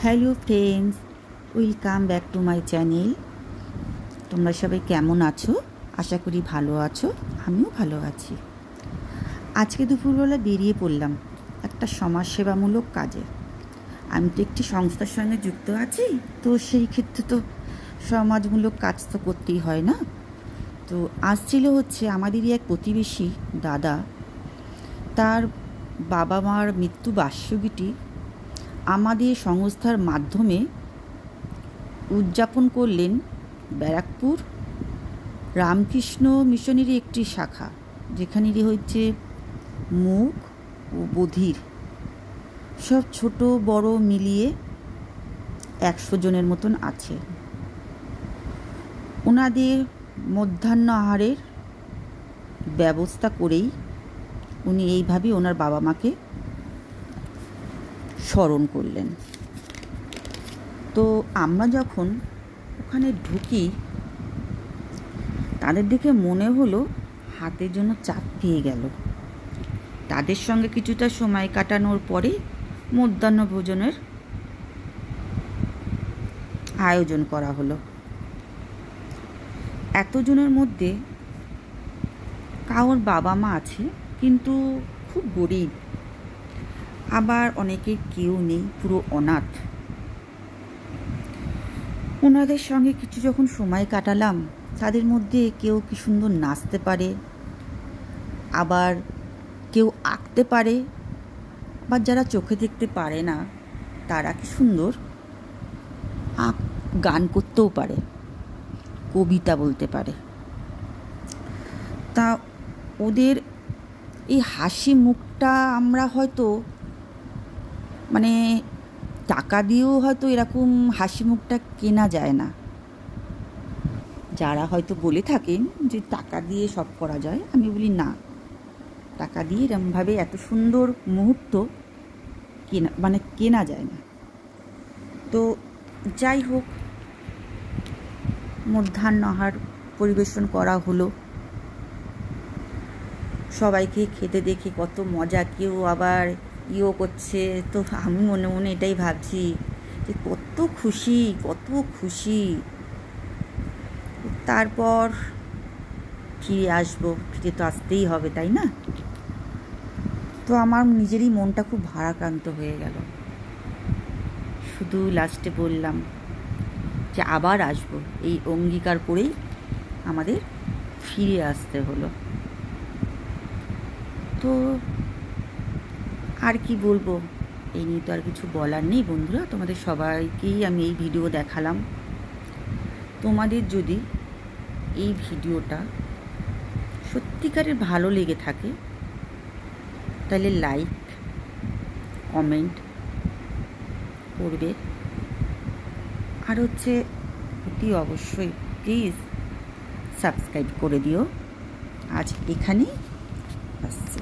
Hello friends, welcome back to my channel. তোমরা সবাই কেমন আছো? আশা করি ভালো আছো, আমিও ভালো আছি। আজকে দুপুরবেলা বেরিয়ে পড়লাম একটা সমাজসেবামূলক কাজে। আমি তো একটি সংস্থার সঙ্গে যুক্ত আছি, তো সেই ক্ষেত্রে তো সমাজমূলক কাজ তো করতেই হয় না। তো আসছিল হচ্ছে আমাদেরই এক প্রতিবেশী দাদা, তার বাবা মার মৃত্যু বার্ষিকীটি আমাদের সংস্থার মাধ্যমে উদযাপন করলেন ব্যারাকপুর রামকৃষ্ণ মিশনেরই একটি শাখা, যেখানেরই হচ্ছে মুখ ও বধির সব ছোট বড় মিলিয়ে 100 জনের মতন আছে। ওনাদের মধ্যাহ্ন আহারের ব্যবস্থা করেই উনি এইভাবে ওনার বাবা মাকে স্মরণ করলেন। তো আমরা যখন ওখানে ঢুকি, তাদের দেখে মনে হলো হাতের জন্য চাপ পেয়ে গেল। তাদের সঙ্গে কিছুটা সময় কাটানোর পরে মধ্যাহ্ন ভোজনের আয়োজন করা হলো। এতজনের মধ্যে কারোর বাবা মা আছে, কিন্তু খুব গরিব, আবার অনেকের কেউ নেই, পুরো অনাথ। ওনাদের সঙ্গে কিছু যখন সময় কাটালাম, তাদের মধ্যে কেউ কি সুন্দর নাচতে পারে, আবার কেউ আঁকতে পারে, বা যারা চোখে দেখতে পারে না তারা কি সুন্দর গান করতেও পারে, কবিতা বলতে পারে। তা ওদের এই হাসি মুখটা আমরা হয়তো টাকা দিয়েও হয়তো এরকম হাসি মুখটা কেনা যায় না। যারা হয়তো বলে থাকেন যে টাকা দিয়ে সব করা যায়, আমি বলি না, টাকা দিয়ে এরকমভাবে এত সুন্দর মুহূর্ত কেনা যায় না। তো যাই হোক, মধ্যাহ্ন আহার পরিবেশন করা হলো। সবাইকে খেতে দেখে কত মজা, কেউ আবার করছে। তো আমি মনে মনে এটাই ভাবছি যে কত খুশি। তারপর ফিরে আসবো, ফিরে তো আসতেই হবে, তাই না? তো আমার নিজেরই মনটা খুব ভারাক্রান্ত হয়ে গেল। শুধু লাস্টে বললাম যে আবার আসবো, এই অঙ্গীকার করেই আমাদের ফিরে আসতে হলো। তো আর কি বলবো, এই নিয়ে তো আর কিছু বলার নেই বন্ধুরা। তোমাদের সবাইকেই আমি এই ভিডিও দেখালাম। তোমাদের যদি এই ভিডিওটা সত্যিকারের ভালো লেগে থাকে, তাহলে লাইক কমেন্ট করবে, আর অতি অবশ্যই প্লিজ সাবস্ক্রাইব করে দিও। আজ এখানেই আসছি।